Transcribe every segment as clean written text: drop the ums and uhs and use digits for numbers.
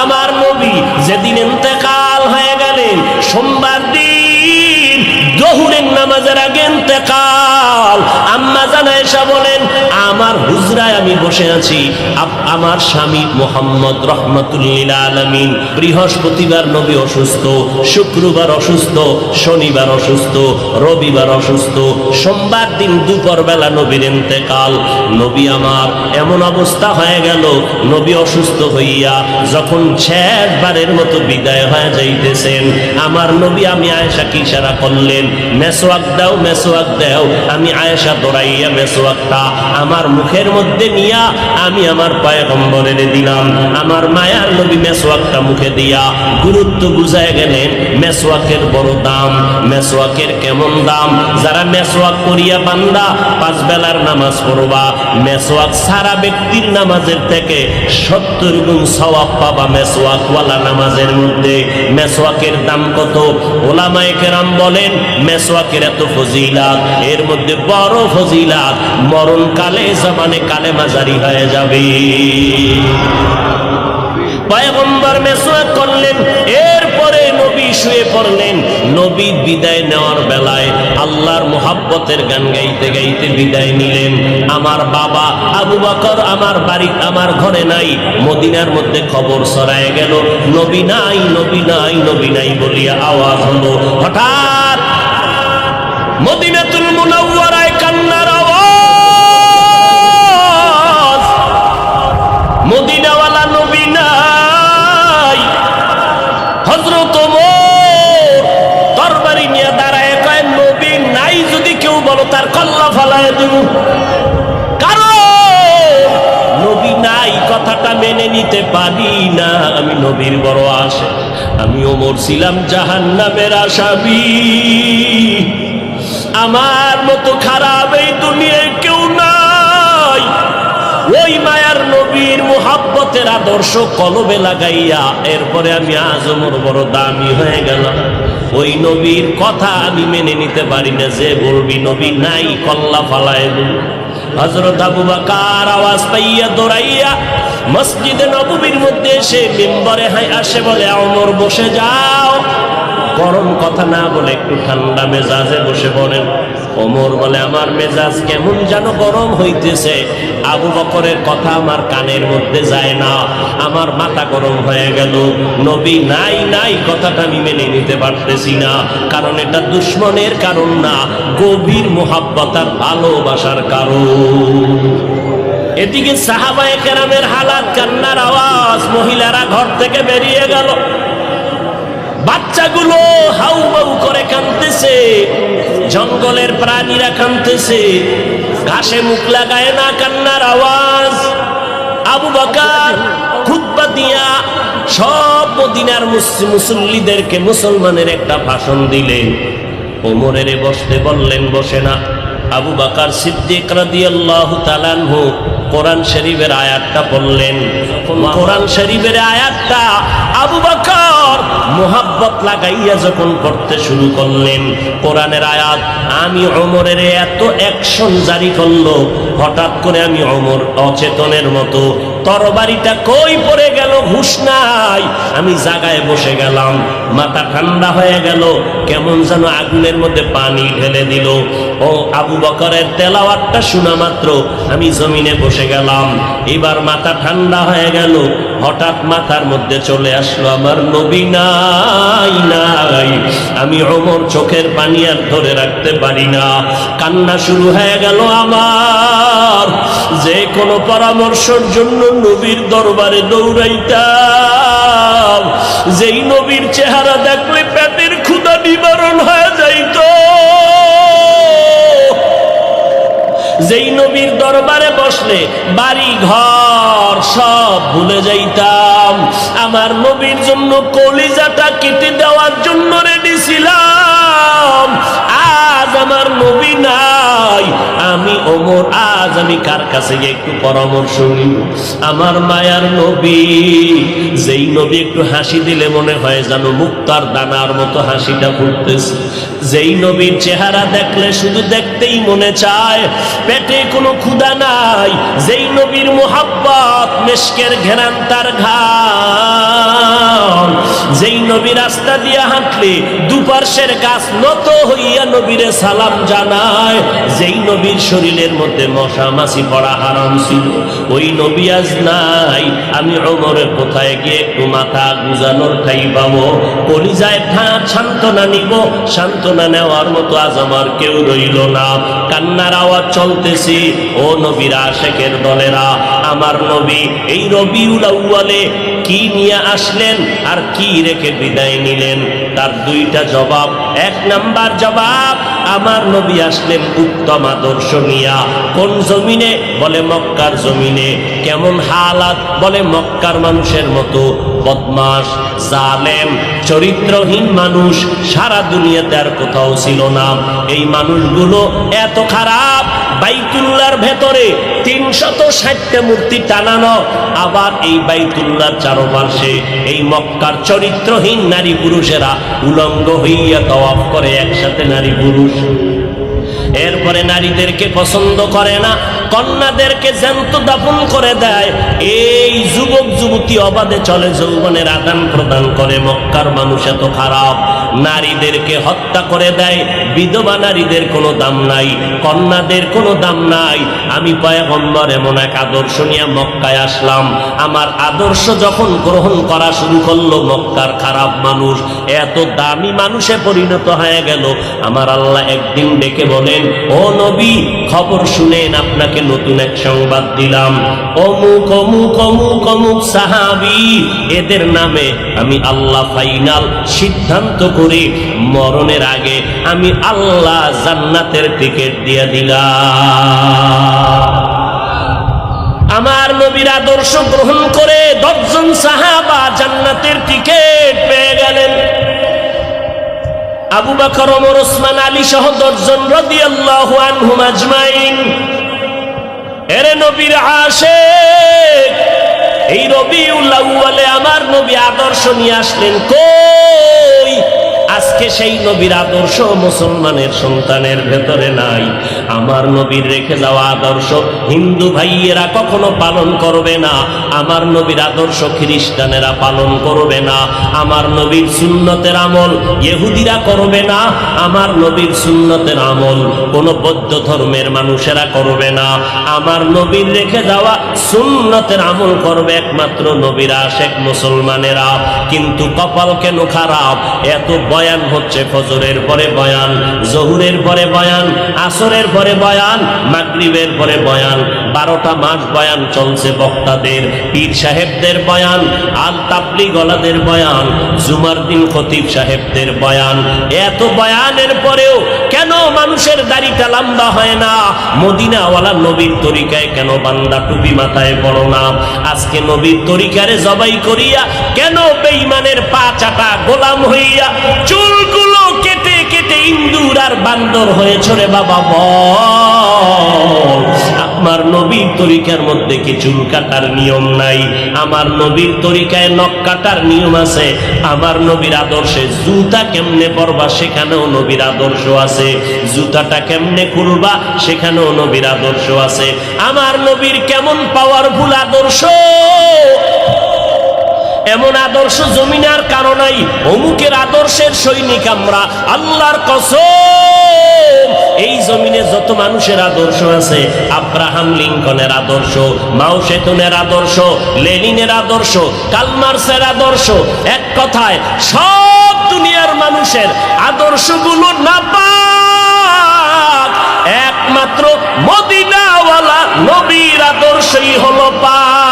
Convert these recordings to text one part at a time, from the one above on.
আমার নবী যেদিন ইন্তেকাল হয়ে গেলেন, সোমবার দিন জোহরের নামাজের আগে ইন্তেকাল। আম্মা জান আয়েশা বলেন, আমার হুজরায় আমি বসে আছি, আমার স্বামী মুহাম্মদ রহমাতুল্লিল আলামিন বৃহস্পতিবার নবী অসুস্থ, শুক্রবার অসুস্থ, শনিবার অসুস্থ, রবিবার অসুস্থ, সোমবার দিন দুপুর বেলা নবীর ইন্তেকাল। নবী আমার এমন অবস্থা হয়ে গেল, নবী অসুস্থ হইয়া যখন শেষবারের মতো বিদায় হয়ে যাইতেছেন, আমার নবী আমি আয়েশাকে ইশারা করলেন, মেসওয়াক দাও, মেসওয়াক দাও। আমি আয়েশা দৌড়াইয়া মেসওয়াকটা আমার মুখের মধ্যে নিয়া আমি আমার পয়গম্বরের দিলাম। আমার মায়ার নবী মেসওয়াকটা মুখে দিয়া গুরুত্ব বুঝায় গেলেন, মেসওয়াকের বড় দাম, মেসওয়াকের কেমন দাম। যারা মেসওয়াক করিয়া বান্দা 5 বেলার নামাজ পড়বা, মেসওয়াক সারা ব্যক্তির নামাজের থেকে 70 গুণ সওয়াব পাবা মেসওয়াকওয়ালা নামাজের মধ্যে। মেসওয়াকের দাম কত? ওলামায়ে কেরাম বলেন, মেসওয়াকের এত ফজিলাত, এর মধ্যে বড় ফজিলাত, মরণকালে জবানে কালেমা জারি হয়ে যাবে। পয়গম্বর মেসওয়াক করলেন, এরপরে নবী শুয়ে পড়লেন। নবী বিদায় নেওয়ার বেলায় আল্লাহর মুহাব্বতের গান গাইতে গাইতে বিদায় নিলেন। আমার বাবা আবু বকর আমার বাড়ি, আমার ঘরে নাই, মদিনার মধ্যে খবর ছড়ায় গেল, নবী নাই, নবী নাই, নবী নাই বলিয়া আওয়াজ হলো। হঠাৎ মদিনাতুল মুনাওয়ারায় কান্নার আওয়াজ, মদিনাওয়ালা নবী নাই। হযরত ওমর তরবারি নিয়ে দাঁড়ায় কয়, নবী নাই যদি কেউ বলো তার কল্লা ফালায় দেব। কারণ নবী নাই কথাটা মেনে নিতে পারি না। আমি নবীর বড় আশা, আমি ওমর ছিলাম জাহান্নামের আসামি। আমার মতো খারাপ এই দুনিয়ায় কেউ নাই। ওই মায়ার নবীর মুহাব্বতের আদর্শ কলবে লাগাইয়া এরপরে আমি আজ ওমর বড় দামি হয়ে গেলাম। ওই নবীর কথা আমি মেনে নিতে পারি না, যে বলবি নবী নাই কল্লা ফালায় দেব। হযরত আবু বকর আওয়াজ পাইয়া দৌড়াইয়া মসজিদে নববীর মধ্যে এসে মিম্বরে আসে, বলে, ওমর বসে যাও। গরম কথা না বলে একটু ঠান্ডা মেজাজে বসে পড়েন। ওমর বলে, আমার মেজাজ কেমন যেন গরম হইতেছে। আবু বকরের কথা আমার কানের মধ্যে যায় না, আমার মাথা গরম হয়ে গেল। নবী নাই নাই কথাটা আমি মেনে নিতে পারতেছি না, কারণ এটা দুশ্মনের কারণ না, গভীর মুহাব্বত আর ভালোবাসার কারণ। এদিকে সাহাবায়ে কেরামের হালাত, কান্নার আওয়াজ, মহিলারা ঘর থেকে বেরিয়ে গেল, বাচ্চাগুলো হাউ মাউ করে কাঁদতেছে, জঙ্গলের প্রাণীরা কাঁদতেছে, ঘাসে মুখ লাগায় না, কান্নার আওয়াজ। আবু বকর খুতবা দিয়া সব মদিনার মুসল্লিদেরকে মুসলমানের একটা ভাষণ দিলেন। ওমরের বসতে বললেন, বসে না। আবু বকর সিদ্দিক রাদিয়াল্লাহু তাআলা আনহু কোরআন শরীফের আয়াতটা পড়লেন। কোরআন শরীফের আয়াতটা আবু বকর মুহাব্বত লাগাইয়া যখন পড়তে শুরু করলেন, কোরআনের আয়াত, আমি ওমরের এত অ্যাকশন জারি করলো, হঠাৎ করে আমি ওমর অচেতনের মতো, তরবারিটা কই পড়ে গেল হুঁশ নাই, আমি জায়গায় বসে গেলাম, মাথা ঠান্ডা হয়ে গেল, কেমন যেন আগুনের মধ্যে পানি ঢেলে দিল। ও আবু বকরের তেলাওয়াতটা শোনা মাত্র আমি জমিনে বসে গেলাম। এবার মাথা ঠান্ডা হয়ে গেল, হঠাৎ মাথার মধ্যে চলে আসলো, আমার নবী নাই নাই। আমি ওমর চোখের পানি আর ধরে রাখতে পারি না, কান্না শুরু হয়ে গেল আমার। যে কোনো পরামর্শের জন্য নবীর দরবারে দৌড়াইতাম, যেই নবীর চেহারা দেখলে পেটের ক্ষুধা নিবারণ হয়ে যাইত, যেই নবীর দরবারে বসলে বাড়ি ঘর সব ভুলে যাইতাম, আমার নবীর জন্য কলিজাটা কেটে দেওয়ার জন্য রেডি ছিলাম। আজ আমার নবী নাই, আমি ওমর আজ আমি কার কাছে গিয়ে একটু পরামর্শ নিব? আমার মায়ার নবী, যেই নবী একটু হাসি দিলে মনে হয় যেন মুক্তার দানার মতো হাসিটা ফুটতেছে, যেই নবীর চেহারা দেখলে শুধু দেখতেই মনে চায়, পেটে কোনো ক্ষুধা নাই, যেই নবীর মুহাব্বত মেশকের ঘেরান তার ঘাম নবী রাস্তা দিয়া হাঁটলে দুপার্শ্বের গাছ নত হইয়া নবীরে সালাম জানায়। যেই নবীর শরীরের মধ্যে মশা মাছি পড়া হারাম ছিল, ওই নবী আজ নাই। আমি ওমরের কোথায় গিয়ে একটু মাথা গুজানোর ঠাই পাবো, কলিজায় সান্ত্বনা নিব, সান্ত্বনা নেওয়ার মতো আজ আমার কেউ রইল না। কান্নার আওয়াজ চলতেছি। ও নবীর আশেকের দলেরা, আমার নবী এই রবিউল আউয়ালে কি নিয়ে আসলেন আর কি রেখে বিদায় নিলেন? তার দুইটা জবাব। এক নাম্বার জবাব, আমার নবী আসলেন উত্তম আদর্শ নিয়া। কোন জমিনে? বলে মক্কার জমিনে। কেমন হালাত? বলে মক্কার মানুষের মতো বদমাশ, জালেম, চরিত্রহীন মানুষ সারা দুনিয়াতে আর কোথাও ছিল না। এই মানুষগুলো এত খারাপ, বাইতুল্লাহর ভেতরে 360টা মূর্তি টানানো, আবার এই বাইতুল্লাহর চারপাশে এই মক্কার চরিত্রহীন নারী পুরুষেরা উলঙ্গ হইয়া তাওয়াফ করে একসাথে নারী পুরুষ। এরপরে নারীদেরকে পছন্দ করে না, কন্যাদেরকে জ্যান্ত দাফন করে দেয়। এই যুবক যুবতী অবাধে চলে, যৌবনের আদান প্রদান করে। মক্কার মানুষ এত খারাপ, নারীদেরকে হত্যা করে দেয়। বিধবা নারীদের কোনো দাম নাই, কন্যাদের কোনো দাম নাই। আমি পয়গম্বর এমন এক আদর্শ নিয়ে মক্কায় আসলাম। আমার আদর্শ যখন গ্রহণ করা শুরু করলো, মক্কার খারাপ মানুষ এত দামি মানুষে পরিণত হয়ে গেল। আমার আল্লাহ একদিন ডেকে বলেন, ও নবী, খবর শুনেন, আপনাকে নতুন এক সংবাদ দিলাম। অমুক অমুক অমুক অমুক সাহাবী, এদের নামে আমি আল্লাহ ফাইনাল সিদ্ধান্ত করে মরণের আগে আমি আল্লাহ জান্নাতের টিকিট দিয়ে দিলাম। আমার নবীর আদর্শ গ্রহণ করে 10 জন সাহাবা জান্নাতের টিকিট পেয়ে গেলেন। আবু বকর, ওমর, ওসমান, আলী সহ 10 জন রাদিয়াল্লাহু আনহুম আজমাইন। এরে নবীর আশিক, এই রবিউল আউয়ালে আমার নবী আদর্শ নিয়ে আসলেন। কই? আজকে সেই নবীর আদর্শ মুসলমানের সন্তানের ভেতরে নাই। আমার নবীর রেখে যাওয়া আদর্শ হিন্দু ভাইয়েরা কখনো পালন করবে না। আমার নবীর আদর্শ খ্রিস্টানেরা পালন করবে না। আমার নবীর সুন্নতের আমল ইহুদিরা করবে না। আমার নবীর সুন্নতের আমল কোন বৌদ্ধ ধর্মের মানুষেরা করবে না। আমার নবীর রেখে যাওয়া সুন্নতের আমল করবে একমাত্র নবীর আশিক মুসলমানেরা। কিন্তু কপাল কেন খারাপ, এত বয়ান হচ্ছে, ফজরের পরে বয়ান, জহুরের পরে বয়ান, আসরের পরে বয়ান, মাগরিবের পরে বয়ান, 12টা মাস বয়ান চলছে বক্তাদের, পীর সাহেবদের বয়ান, আল তাবলীগওয়ালাদের বয়ান, জুমার দিন খতিব সাহেবদের বয়ান। এত বয়ানের পরেও কেন মানুষের দাড়িটা লম্বা হয় না? মদিনাওয়ালা নবীর তরিকায় কেন বান্দা টুপি মাথায় পড়ো না? আজকে নবীর তরিকারে জবাই করিয়া কেন বেঈমানের পা চাটা গোলাম হইয়া চুলগুলো কেটে কেটে ইন্দুর আর বান্দর হয়েছ রে বাবা? বল, আমার নবীর তরিকার মধ্যে কি চুল কাটার নিয়ম নাই? আমার নবীর তরিকায় নখ কাটার নিয়ম আছে। আমার নবীর আদর্শে জুতা কেমনে পরবা সেখানেও নবীর আদর্শ আছে। জুতাটা কেমনে খুলবা সেখানেও নবীর আদর্শ আছে। আমার নবীর কেমন পাওয়ারফুল আদর্শ! এমন আদর্শ জমিনে আর কারো নাই। অমুকের আদর্শের সৈনিক আমরা, আল্লাহর কসম। এই জমিনে যত মানুষের আদর্শ আছে, আব্রাহাম লিঙ্কনের আদর্শ, মাও সেতুনের আদর্শ, লেনিনের আদর্শ, কার্ল মার্ক্সের আদর্শ, এক কথায় সব দুনিয়ার মানুষের আদর্শগুলো নাপাক। একমাত্র মদিনাওয়ালা নবীর আদর্শই হলো পাক।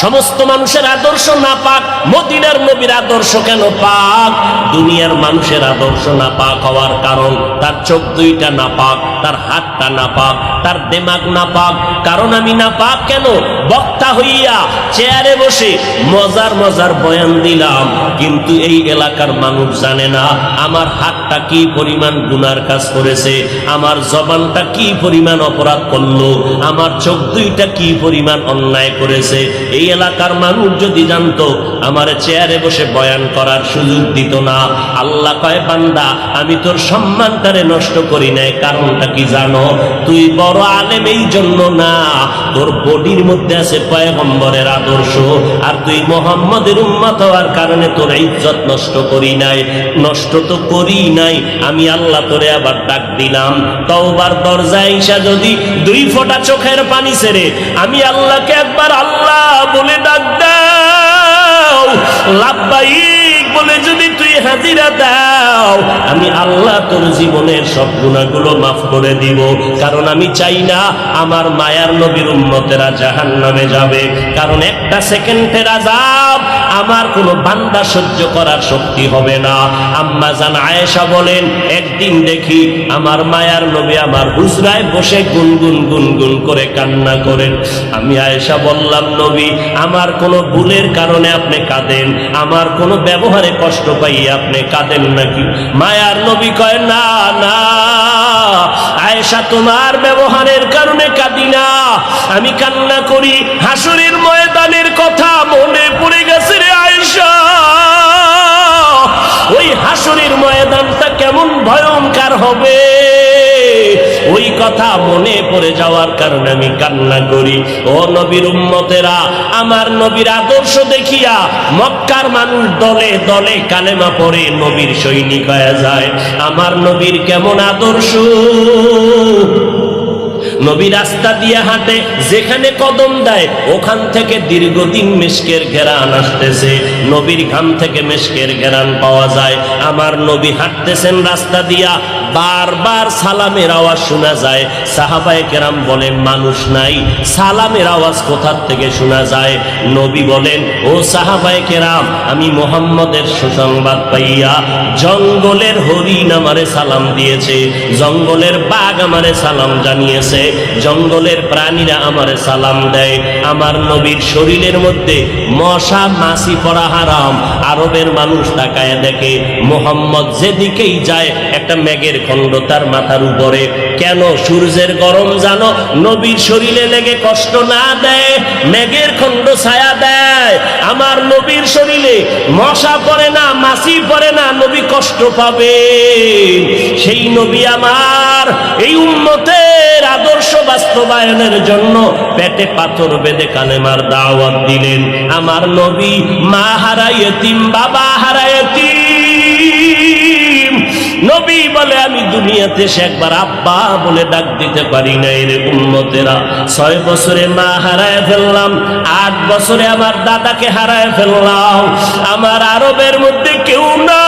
সমস্ত মানুষের আদর্শ নাপাক, মদিনার নবীর আদর্শ কেন পাক? দুনিয়ার মানুষের আদর্শ নাপাক হওয়ার কারণ তার চোখ দুইটা নাপাক, তার হাতটা নাপাক, তার দিমাগ নাপাক। কারণ আমি নাপাক কেন? বক্তা হইয়া চেয়ারে বসে মজার মজার বয়ান দিলাম, কিন্তু এই এলাকার মানুষ জানে না আমার হাতটা কি পরিমাণ গুনার কাজ করেছে, আমার জবানটা কি পরিমাণ অপরাধ করলো, আমার চোখ দুইটা কি পরিমাণ অন্যায় করেছে। এই এলাকার মানুষ যদি জানতো, আমার চেয়ারে বসে বয়ান করার সুযোগ দিত না। আল্লাহ কয়, বান্দা আমি তোর সম্মানটারে নষ্ট করি নাই। কারণটা কি জানো? তুই বড় আলেম এই জন্য না, তোর বডির মধ্যে আছে পয়গম্বরের আদর্শ, আর তুই মুহাম্মদের উম্মত হওয়ার কারণে তোর ইজ্জত নষ্ট করি নাই। নষ্ট তো করি নাই, আমি আল্লাহ তোরে আবার ডাক দিলাম, তওবার দরজায় ঈশা যদি 2 ফোঁটা চোখের পানি ছেড়ে আমি আল্লাহকে একবার আল্লাহ বলে ডাক দাও, লাব্বাইক বলে যদি তুই হাজিরা দাও, আমি আল্লাহ তোর জীবনের সব গুনাহগুলো মাফ করে দিব। কারণ আমি চাই না আমার মায়ার নবীর উম্মতেরা জাহান্নামে যাবে, কারণ একটা সেকেন্ডের আযাব আমার কোনো বান্দা সহ্য করার শক্তি হবে না। আম্মা জান আয়েশা বলেন, একদিন দেখি আমার মায়ার নবী আমার হুজরায় বসে গুনগুন গুনগুন করে কান্না করেন। আমি আয়েশা বললাম, নবী আমার কোনো ভুলের কারণে আপনি কাঁদেন, আমার কোনো ব্যবহারে কষ্ট পাই আপনি কাঁদেন নাকি? মায়ার নবী কয়, না না আয়েশা, তোমার ব্যবহারের কারণে কাঁদি না, আমি কান্না করি হাসরের ময়দানের কথা মনে পড়ে গেছে রে আয়েশা। ওই হাসরের ময়দানটা কেমন ভয়ঙ্কর হবে, ওই কথা মনে পড়ে যাওয়ার কারণে আমি কান্না করি। ও নবীর উম্মতেরা, আমার নবীর আদর্শ দেখিয়া মক্কার মানুষ দলে দলে কালেমা পড়ে নবীর সৈনিক হয়ে যায়। আমার নবীর কেমন আদর্শ! নবী রাস্তা দিয়ে হাঁটে, যেখানে কদম দেয় ওখান থেকে দীর্ঘদিন মিশকের ঘেরান আসতেছে, নবীর ঘাম থেকে মিশকের ঘেরান পাওয়া যায়। আমার নবী হাঁটতেছেন রাস্তা দিয়া, বারবার সালামের আওয়াজ শোনা যায়। সাহাবায়ে কেরাম বলেন, মানুষ নাই, সালামের আওয়াজ কোথা থেকে শোনা যায়? নবী বলেন, ও সাহাবায়ে কেরাম, আমি মুহাম্মদের সুসংবাদ পাইয়া জঙ্গলের হরিণ আমারে সালাম দিয়েছে, জঙ্গলের বাঘ আমারে সালাম জানিয়েছে, জঙ্গলের প্রাণীরা আমারে সালাম দেয়। আমার নবীর শরীরের মধ্যে মশা মাছি পড়া হারাম। আরবের মানুষ তাকায় দেখে মুহাম্মদ যেদিকেই যায় একটা মেঘের খণ্ড তার মাথার উপরে। কেন? সূর্যের গরম জানো নবীর শরীরে লেগে কষ্ট না দেয়, মেঘের খণ্ড ছায়া দেয়। আমার নবীর শরীরে মশা পড়ে না, মাছি পড়ে না, নবী কষ্ট পাবে। সেই নবী আমার এই উম্মতের আদর্শ বাস্তবায়নের জন্য পেটে পাথর বেঁধে কালেমার দাওয়াত দিলেন। আমার নবী মা হারা ইতিম, বাবা হারা ইতিম। নবী বলে, আমি দুনিয়াতে সে একবার আব্বা বলে ডাক দিতে পারি না। এর উম্মতেরা 6 বছরে মা হারায় ফেললাম, 8 বছরে আমার দাদাকে হারায় ফেললাম। আমার আরবের মধ্যে কেউ না